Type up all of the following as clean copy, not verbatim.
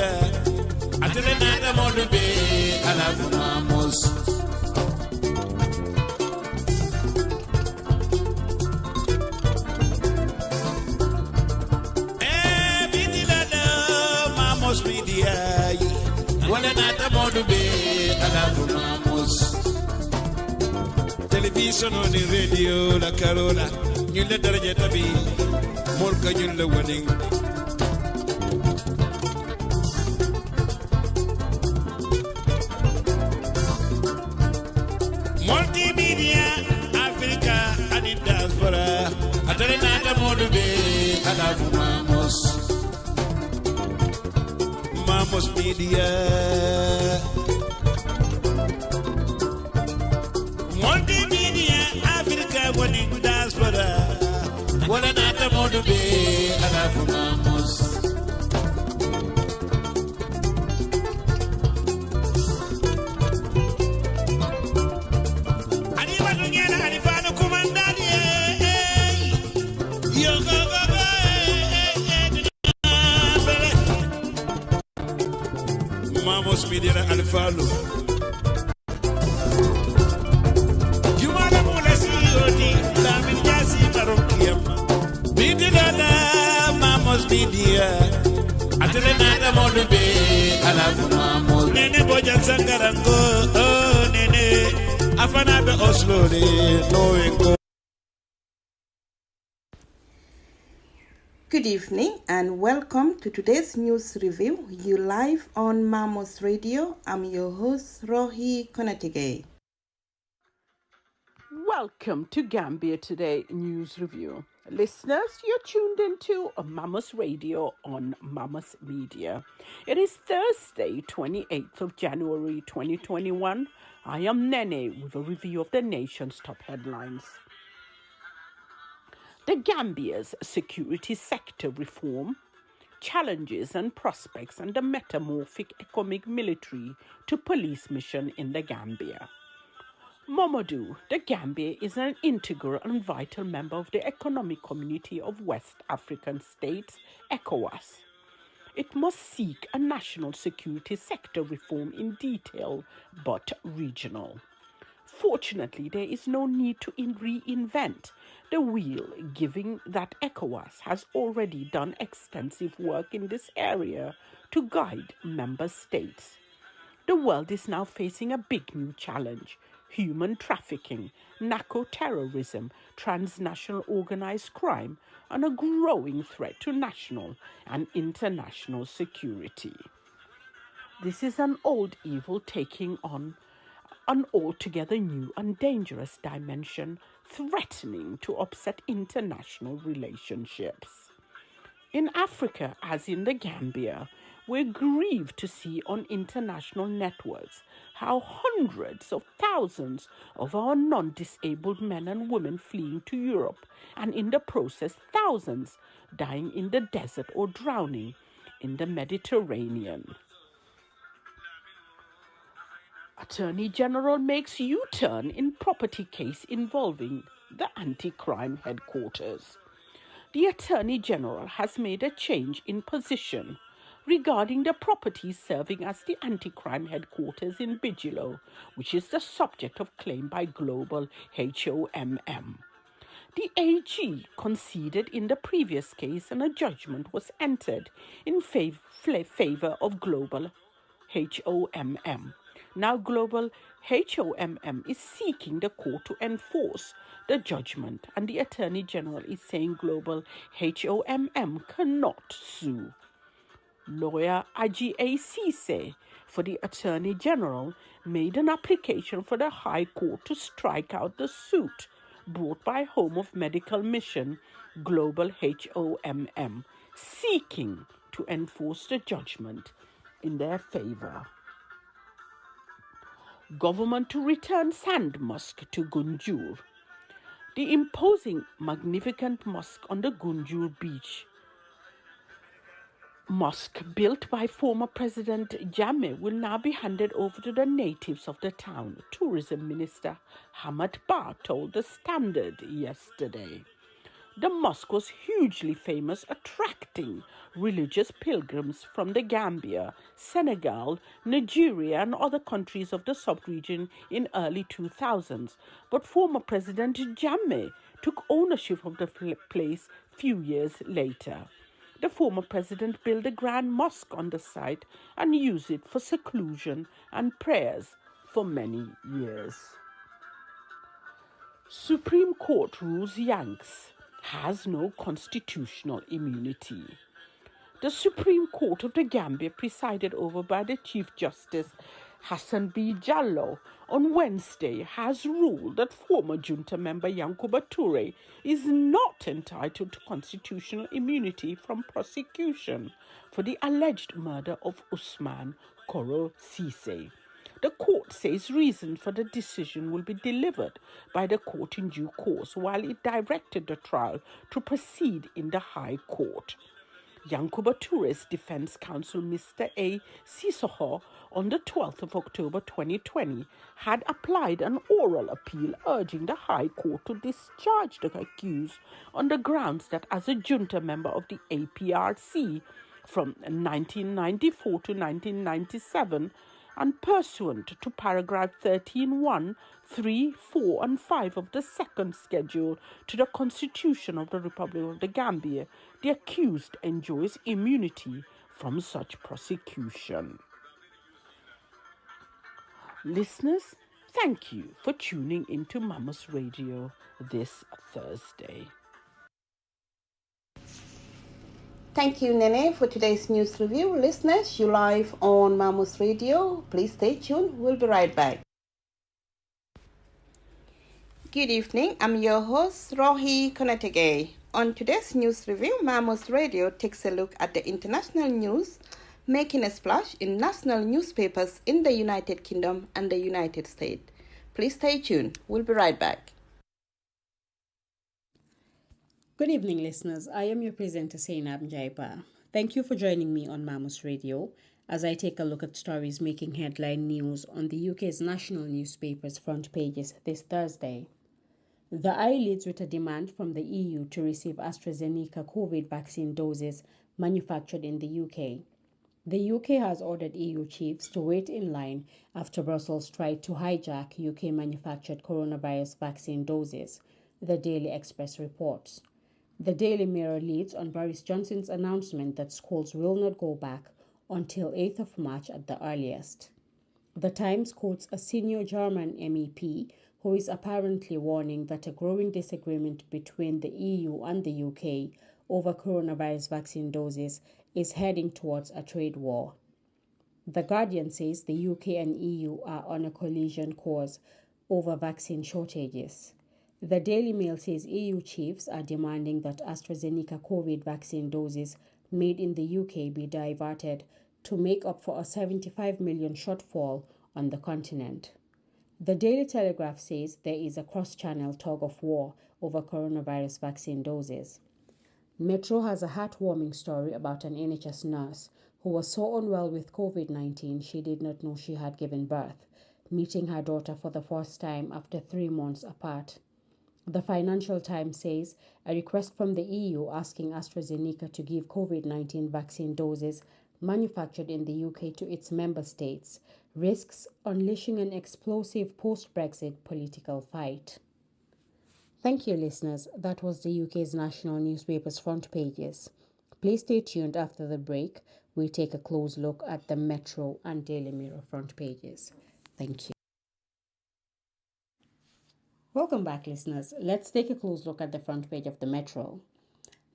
media. Atelenata Modube, Alafu Mamos. Mamos media. Walanata Modube, Alafu Mamos. Television on the radio, La Carola. You let the Jetabi. Morka, you the wedding. Multimedia, Africa, and in diaspora. Atalanta Modube, Alafu Mamos. Mamos Media. Multimedia, Africa, one in diaspora. What another Modube, Alafu Mamos. Mamos Media and follow. Jumala Mulasi Odi, Lamin Yasi Marokiam. Bidilala, Mamos Media. Atelenata Modube, Alafu Mamos. Nene Bojan Sangarango, oh Nene. Afanabe Oslo, no engo. Good evening and welcome to today's news review. You live on Mamos Radio. I'm your host, Rohi Konatige. Welcome to Gambia Today News Review. Listeners, you're tuned into Mamos Radio on Mamos Media. It is Thursday, 28th of January 2021. I am Nene with a review of the nation's top headlines. The Gambia's security sector reform, challenges and prospects and the metamorphic economic military to police mission in the Gambia. Momodu, the Gambia is an integral and vital member of the Economic Community of West African States, ECOWAS. It must seek a national security sector reform in detail but regional. Fortunately, there is no need to reinvent the wheel, given that ECOWAS has already done extensive work in this area to guide member states. The world is now facing a big new challenge: human trafficking, narco-terrorism, transnational organized crime, and a growing threat to national and international security. This is an old evil taking on an altogether new and dangerous dimension, threatening to upset international relationships. In Africa, as in the Gambia, we're grieved to see on international networks how hundreds of thousands of our non-disabled men and women fleeing to Europe, and in the process thousands dying in the desert or drowning in the Mediterranean. Attorney General makes U-turn in property case involving the anti-crime headquarters. The Attorney General has made a change in position regarding the property serving as the anti-crime headquarters in Bijilo, which is the subject of claim by Global HOMM. The AG conceded in the previous case and a judgment was entered in favor of Global HOMM. Now Global HOMM is seeking the court to enforce the judgment, and the Attorney General is saying Global HOMM cannot sue. Lawyer Aji A. Cisse for the Attorney General made an application for the High Court to strike out the suit brought by Home of Medical Mission Global HOMM, seeking to enforce the judgment in their favor. Government to return Sand Mosque to Gunjur. The imposing, magnificent mosque on the Gunjur beach mosque built by former President Jammeh will now be handed over to the natives of the town, Tourism Minister Hamad Ba told The Standard yesterday. The mosque was hugely famous, attracting religious pilgrims from the Gambia, Senegal, Nigeria, and other countries of the sub-region in early 2000s. But former President Jammeh took ownership of the place few years later. The former president built a grand mosque on the site and used it for seclusion and prayers for many years. Supreme Court rules Yanks has no constitutional immunity. The Supreme Court of the Gambia, presided over by the Chief Justice Hassan B. Jallow, on Wednesday has ruled that former junta member Yankuba Toure is not entitled to constitutional immunity from prosecution for the alleged murder of Usman Koro Cisse. The court says reason for the decision will be delivered by the court in due course, while it directed the trial to proceed in the High Court. Yankuba Toure's defense counsel, Mr. A. Sissoko, on the 12th of October 2020, had applied an oral appeal urging the High Court to discharge the accused on the grounds that as a junta member of the APRC from 1994 to 1997, and pursuant to paragraph 13(1), 3, 4, and 5 of the second schedule to the Constitution of the Republic of the Gambia, the accused enjoys immunity from such prosecution. Listeners, thank you for tuning into Mamos Radio this Thursday. Thank you, Nene, for today's news review. Listeners, you live on Mamos Radio. Please stay tuned. We'll be right back. Good evening. I'm your host, Rohi Konategay. On today's news review, Mamos Radio takes a look at the international news making a splash in national newspapers in the United Kingdom and the United States. Please stay tuned. We'll be right back. Good evening, listeners. I am your presenter, Sainab Njaipa. Thank you for joining me on Mamos Radio as I take a look at stories making headline news on the UK's national newspapers' front pages this Thursday. The Eye leads with a demand from the EU to receive AstraZeneca COVID vaccine doses manufactured in the UK. The UK has ordered EU chiefs to wait in line after Brussels tried to hijack UK-manufactured coronavirus vaccine doses, the Daily Express reports. The Daily Mirror leads on Boris Johnson's announcement that schools will not go back until 8th of March at the earliest. The Times quotes a senior German MEP who is apparently warning that a growing disagreement between the EU and the UK over coronavirus vaccine doses is heading towards a trade war. The Guardian says the UK and EU are on a collision course over vaccine shortages. The Daily Mail says EU chiefs are demanding that AstraZeneca COVID vaccine doses made in the UK be diverted to make up for a 75 million shortfall on the continent. The Daily Telegraph says there is a cross-channel tug of war over coronavirus vaccine doses. Metro has a heartwarming story about an NHS nurse who was so unwell with COVID-19 she did not know she had given birth, meeting her daughter for the first time after 3 months apart. The Financial Times says a request from the EU asking AstraZeneca to give COVID-19 vaccine doses manufactured in the UK to its member states risks unleashing an explosive post-Brexit political fight. Thank you, listeners. That was the UK's national newspapers' front pages. Please stay tuned after the break. We take a close look at the Metro and Daily Mirror front pages. Thank you. Welcome back, listeners. Let's take a close look at the front page of the Metro.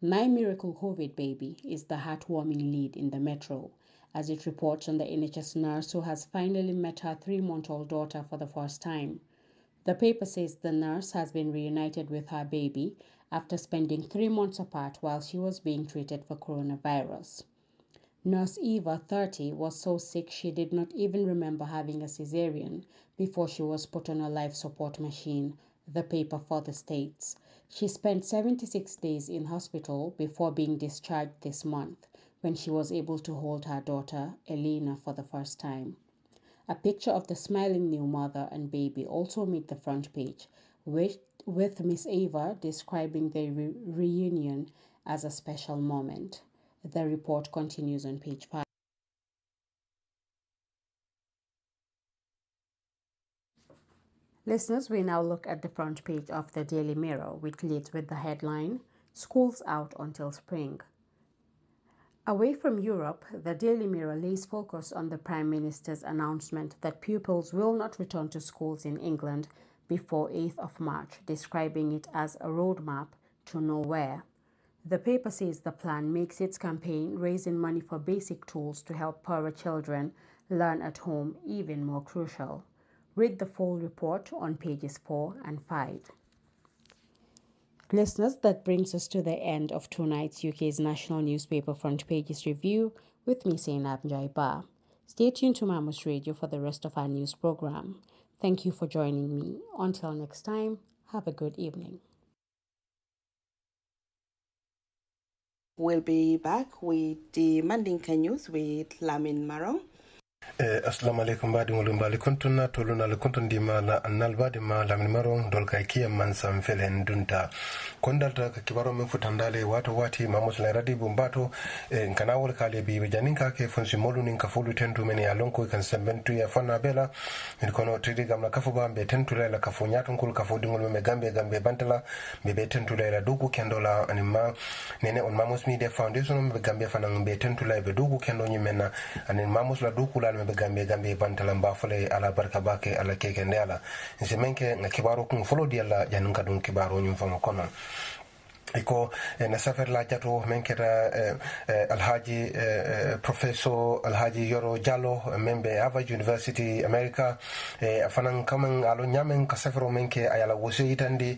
My Miracle COVID Baby is the heartwarming lead in the Metro, as it reports on the NHS nurse who has finally met her 3-month-old daughter for the first time. The paper says the nurse has been reunited with her baby after spending 3 months apart while she was being treated for coronavirus. Nurse Eva, 30, was so sick she did not even remember having a cesarean before she was put on a life support machine, the paper further states. She spent 76 days in hospital before being discharged this month, when she was able to hold her daughter, Elena, for the first time. A picture of the smiling new mother and baby also made the front page, with Miss Ava describing the reunion as a special moment. The report continues on page 5. Listeners, we now look at the front page of the Daily Mirror, which leads with the headline, Schools Out Until Spring. Away from Europe, the Daily Mirror lays focus on the Prime Minister's announcement that pupils will not return to schools in England before 8th of March, describing it as a roadmap to nowhere. The paper says the plan makes its campaign raising money for basic tools to help poorer children learn at home even more crucial. Read the full report on pages 4 and 5. Listeners, that brings us to the end of tonight's UK's national newspaper front pages review with me, Zainab Njaiba. Stay tuned to Mamos Radio for the rest of our news program. Thank you for joining me. Until next time, have a good evening. We'll be back with the Mandinka news with Lamin Marong. Assalamu alaikum badi ngolum bali kuntuna toluna le kuntundi mala annal badi ma lamin marong dol kay kiyam man sam felen dunta kondalta ka kibaro men futandale wato wati mamos la radi bumbato kana wol kale bi be janinka ke fonsi molunin ka fulu tentu men ya lonko kan sembentu ya fana bela min kono tridi gamna kafu bambe tentu la kafu nyaton kul kafu dingol me gambe bantala be tentu la dugu kendola anima nene on mamos media foundation be gambe fana be tentu la be dugu kendo nyimena anin mamos la dugu la be gambe bantalam ba fole ala barka bake ala keke ndela nsemenke na kibaro kun folo di ala janun kadun kibaro nyum famo kono iko na safer la jato menketa alhaji professor alhaji yoro jallo membe Harvard University America afanan kaman alo nyamen ka safero menke ayala wose itandi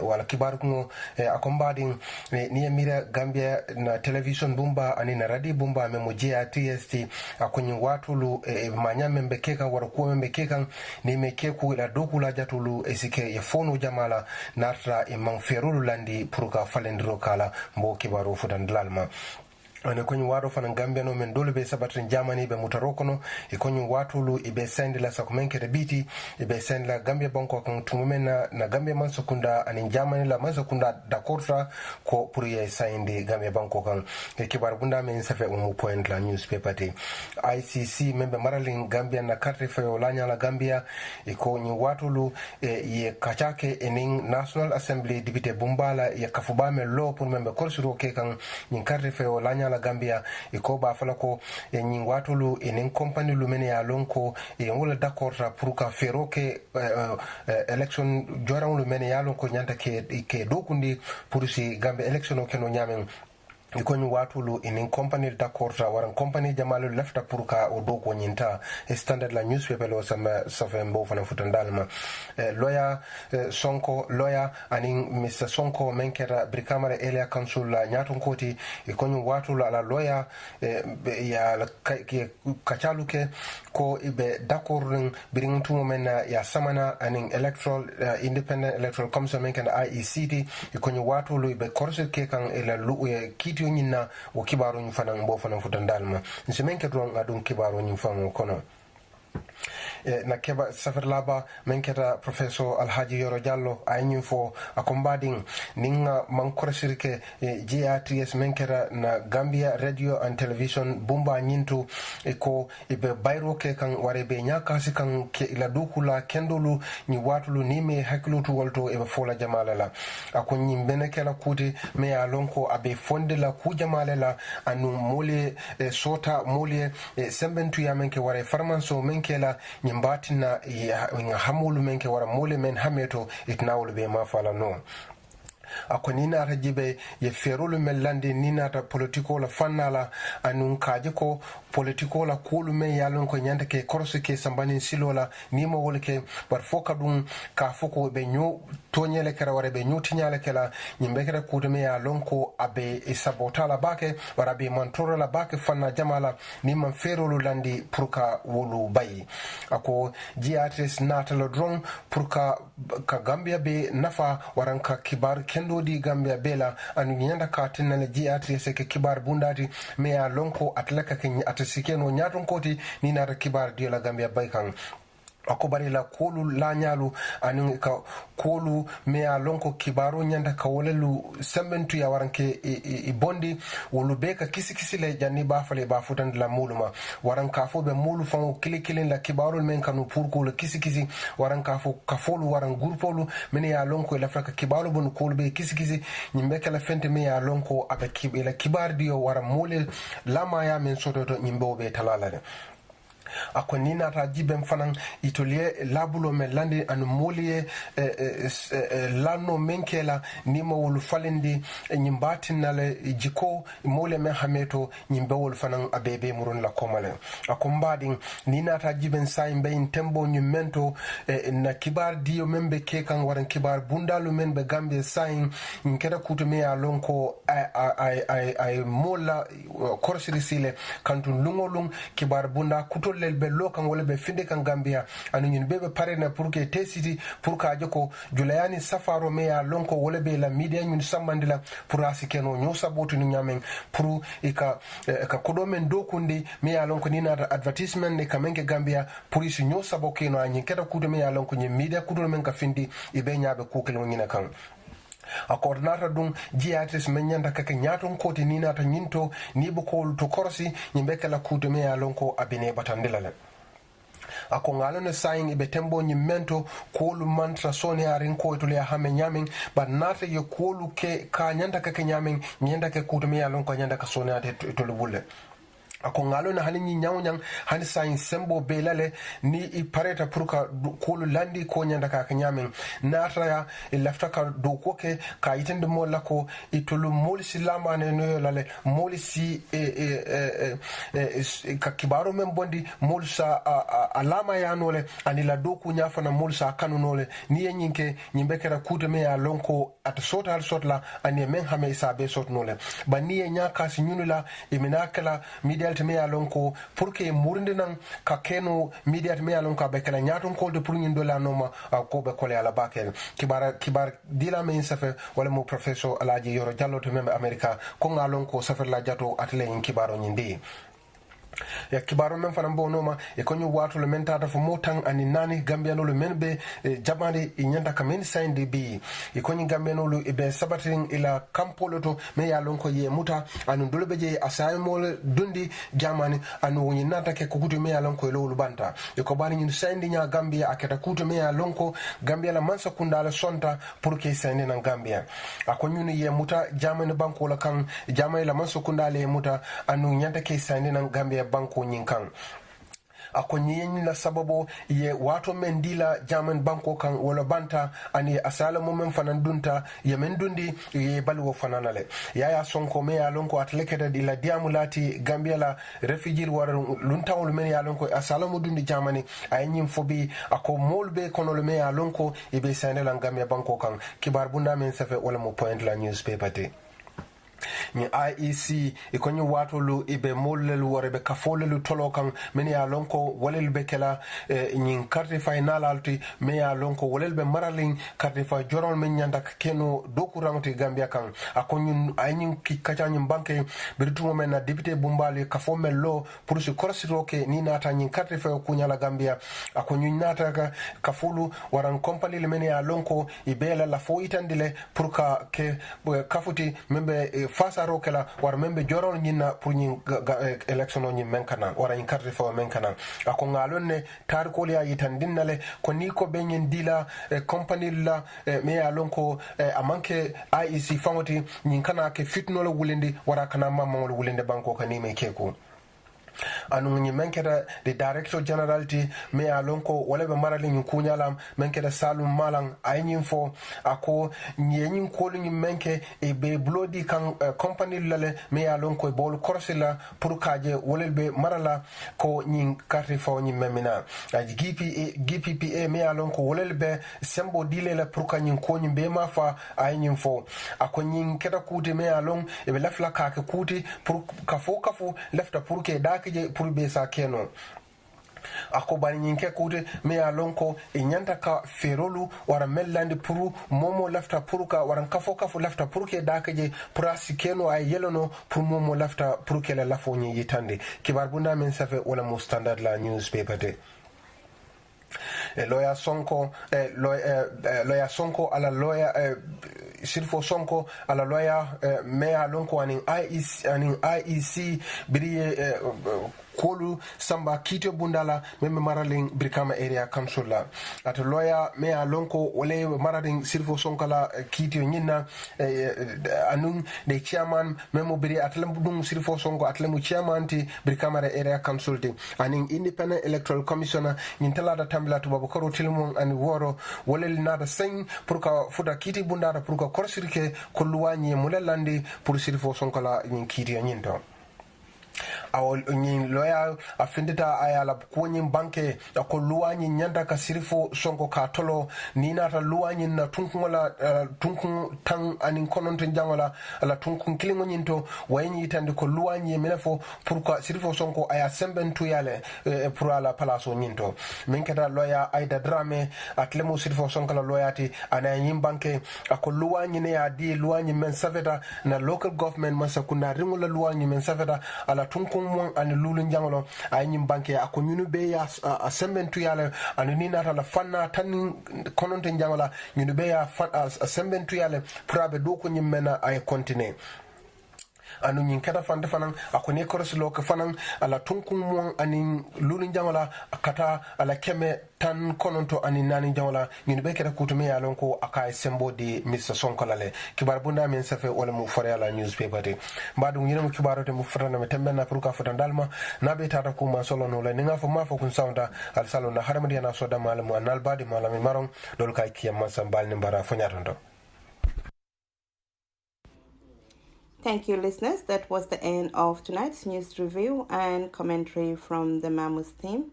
wala kibaru ko akombading ni mira Gambia na television bumba ani na radio bumba memo TST akonyi watulu manyame mbekeka wara ko mbekeka ni mekeku la dokula jatulu esike ya fono jamala natra imang ferulu landi puruka falendiro kala mbo kibaro fudandalalma ane konyi wado fana Gambia no men dole be sabatrin Germany be mutarokono e konyi watulu ibe send la sakumenkere biti ibe send la Gambia banko kan tumumena na Gambia man sekunda ani Germany la man sekunda dakorta ko pour ye sende Gambia banko kan e kibar bunda men safe umu point la newspaper te ICC membe maralin Gambia na karte fayo lanya la Gambia e konyi watulu ye kachake ening National Assembly dibite bumbala ye kafubame law pour membe korsuro ke kan nyin karte fayo lanya la Gambia iko ba fala ko nyin watulu enen company lumene ya lonko wala d'accord pour ka fero ke election joran lumene ya lonko nyanta ke dokundi pour si Gambia election o keno nyamen ikoni watulu in company d'accord waran company jamalu lefta pour ka o do ko nyinta standard la newspaper lo sama safembo fana futandalma lawyer Sonko lawyer anin Mr Sonko menkera brikamara area council la nyaton koti ikoni watulu ala lawyer ya kachaluke ko ibe d'accord bring tumo mena ya samana anin electoral independent electoral commission menkera IECT ikoni watulu ibe korse ke kan ela kiti nyina wo kibaro nyi fana mbo fana futandalma nsemenke don adun kibaro nyi famo kono na keba safar laba menketa professor alhaji yoro jallo ayni fo akombading ninga mankora sirke GRTS menketa na Gambia radio and television bumba nyintu eko ibe bayro ke kan ware be nyaka sikan ke ila dukula kendolu ni watulu nime hakilutu wolto e fola jamala la akonni benekela kuti me alonko abe fonde la ku jamala la anu mole sota mole sembentu ya menke ware farmanso menkela nyimbatina ya hamulu menke wara mole men hameto itnawul be mafala no akonina rajibe ye ferulu melande nina ta politiko la fanala anun kaje ko politiko la kulu men yalon ko nyanda ke korse ke sambani silola nimo wolke bar foka dum ka foko be nyu tonyele kera wara be nyu tinyale kala nyimbe kera kudume yalon ko abe isabotala bake wara be mantoro la bake fanna jamala nima ferulu landi purka wolu bayi ako GRTS natalo dron purka ka Gambia be nafa waranka kibar kendo di Gambia bela anu nyanda ka tinale GRTS ke kibar bundati me ya lonko atlaka ke atasikeno nyaton koti ni na kibar di la Gambia baykan ako bari la kolu lañalu anin ka kolu me a lonko kibaro nyanda ka wolelu sembentu ya waranke i bondi wolu be ka kisi le janni ba fale ba futan la muluma waran ka fo be mulu fon kilikilin la kibaro men kanu pour ko le kisi waran ka fo ka folu waran gurpolu men ya lonko la fraka kibaro bon kolu be kisi nyimbe kala fente me ya lonko aba kibela kibar dio waran mole lama ya men sototo nyimbe be talala de ako ni nata jibem fanan itolie labulo me landi anu molie lano menkela nima wolu falindi nyimbatin nale jiko mole me hameto nyimbe wolu fanan abebe murun la komale ako mbadi ni nata jiben sayin bayin tembo nyumento na kibar dio membe kekan waran kibar bundalu membe gambe sayin nkeda kutume ya lonko ay mola korsiri sile kantun lungolung kibar bunda kutol lel be lokan wala be finde kan Gambia anu ñun bebe pare na pour que tesiti pour ka joko julayani safaro me ya lonko wala be la media ñun samandila pour asikeno ño sabotu ni ñamen pour ka kodo men dokundi me ya lonko ni na advertisement ne kamenke Gambia pour isu ño sabokeno anyi keda kudo me ya lonko ñi media kudo men ka findi ibe ñabe kukelo ñina kan a coordinator dum jiatis men nyanda kake nyaton koti ni nata nyinto ni bu ko to korsi nyimbe kala kude me ya lonko abine batandilale ako ngalone saying ibe tembo nyimento kolu mantra soni arin ko to le hame nyamin ba nata yo kolu ke ka nyanda kake nyamin nyanda ke kude me ya lonko nyanda ka soni ate to lubulle ako ngalo na hani nyawnyang hani sain sembo belale ni i pareta purka kulu landi ko nyanda ka kanyamin natra ya lafta ka do koke ka itende mo lako itulu molisi lama ne no lale molisi ka kibaro men bondi molsa alama ya nole ani la doku nyafa na molsa kanu nole ni yenyinke nyimbekera kude me ya lonko at sota al sotla ani men hame isabe sot nole ba ni nyaka si nyunula iminakala media me alonko pour que murinde nan ka keno media me alonko be kala nyaton ko de pour nyindo la noma ko be kole ala bakel kibar dila me safe wala mo professeur alaji yoro jallo to membe america ko ngalonko safe la jato atle en kibaro nyindi ya kibaro men fana bonoma e ko ñu watu le men tata fo motan ani nani gambiano le men be jamande e nyanda ka men sande bi e ko ñu gambiano lu e be sabatin ila kampolo to me ya lon ko ye muta anu dole be je asaymol dundi jamani anu woni nata ke ko kutu me ya lon ko lolu banta e ko bani ñu sande nya gambia akata kutu me ya lon ko gambia la mansa kunda la sonta pour que sande na gambia ako ñu ye muta jamani banko la kan jamani la mansa kunda le muta anu nyanda ke sande na gambia banko nyinkan ako nyen la sababu ye wato men dila jaman banko kan wala banta ani asala mo men fanan dunta ye men dundi ye balwo fananale yaya sonko me ya lonko atlekeda dila diamulati gambia la refugee war luntawol men ya lonko asala mo dundi jamani ay nyim fobi ako molbe kono le me ya lonko e be sanela gambia banko kan kibar bunda men safe wala mo point la newspaper te ni IEC e ko ñu watolu ibe mollelu wore be kafolelu tolokan men ya lonko walel be kala ñin carte final alti men ya lonko walel be maralin carte fa joron men nyanda keno dokuranti gambia kan ako ñun ay ñin ki kacha ñin banke be tumo men na député bumbali kafo mello pour se korsiroke ni nata ñin carte fa ku nyala gambia ako ñun nata ka kafulu waran company le men ya lonko ibe la fo itandile pour ka ke kafuti membe fasa rokela war membe jorol nyina pour nyi election nyi menkana wara nyi carte fo menkana ako ngalonne tar ko liya yitandinnale ko ni ko benyen dila company la me ya lonko amanke IEC famoti nyi kana ke fitno lo wulindi wara kana mamma lo wulinde banko kani me keko anu nyi menkeda the director generality me alonko wala be marali nyi kunyalam menkeda salum malang ay nyi fo ako nyi ko nyi menke e be blodi kan company lale me alonko e bol korsila pour kaje wala be marala ko nyi carte fo nyi memina aji GPPA me alonko wala be sembo dile la pour ka nyi ko nyi be ma fa ay nyi fo ako nyi keda kuti me alon e be lafla ka ke kuti pour kafo lefta pour ke da pour be sa keno ako bani nyinke kude me ya lonko e nyanta ka ferolu wara mellandi pour momo lafta pour ka waran kafo lafta pour ke dakaje pour asikeno ay yelono pour momo lafta pour ke la lafo nyi yitande kibar bunda men safe wala mo standard la newspaper de lawyer Sonko lawyer Sonko ala lawyer Sirfo Sonko ala lawyer Mayor Lonko anin IEC biri Kolu Samba Kito Bundala meme maraling Brikama area council la at lawyer Mayor Lonko wale maraling Sirfo Sonko la Kito nyina anung the chairman memo biri atlem dum Sirfo Sonko atlemu chairman ti Brikama area council ti aning independent electoral commissioner nyintala da tambla to babakaro tilmon and woro wale nada sen pour ka fuda Kiti Bundara pour ka korsirke ko luwanye mulelandi pour Sirfo Sonko la nyin Kiti nyinto awol nyin loya afindita ayala kunyin banke ko luwanyi nyanda ka Sirfo Sonko ka tolo ni nata luwanyi na tunkun tan anin kononto jangola ala tunkun kilingo nyinto wayni tande ko luwanyi menefo pourquoi Sirfo Sonko aya sembentu yale pour ala palaso nyinto min keda loya Aida Drame atlemo Sirfo Sonko la loyati ana yin banke ko luwanyi ne ya di luwanyi men saveta na local government masakuna ringula luwanyi men saveta ala tunkun mon ani lulu njangolo ay nyim banke ako nyunu be ya sembentu yale ani ni nata la fanna tan kononte njangola nyunu be ya sembentu yale prabe do ko nyimmena ay continue anu nyin kata fande fanan akone koroslo ko fanan ala tunkun mon ani lulu njangala kata ala keme tan kononto ani nani njangala nyin be keta kutume ya lon ko akay sembo di Mr Sonko lale kibar bunda men safe wala mu fore ala newspaper de mbadu nyina mu kibarote mu fotana me tembenna pour ka fotan dalma nabe tata ko ma solo no la ninga fo ma fo kun sawnda al salo na haramadi na soda malamu anal badi malami maron dol kay kiyam sambal ni bara fo nyatondo. Thank you, listeners. That was the end of tonight's news review and commentary from the Mamos team.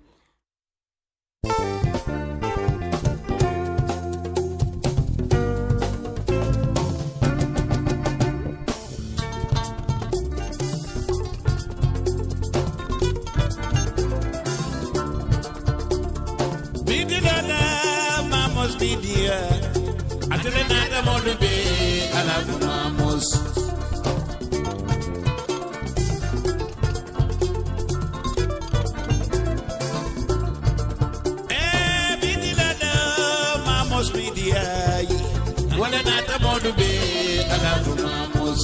Mamos media, Atlanta Modube, Alafu Mamos. Mamos media, wala nata Modube, Alafu Mamos.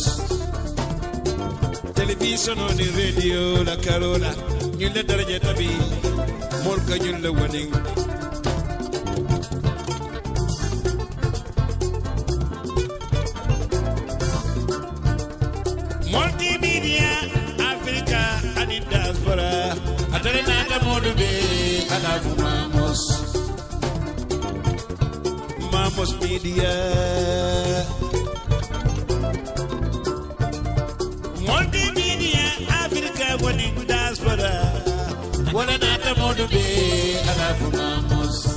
Television on the radio, la Carola, you let the Jetabi, Morka, you the winning. Multimedia, Africa, and in diaspora. Atlanta Modube, Alafu Mamos. Mamos Media. Multimedia, Africa, and in diaspora. What another Modube, Alafu Mamos.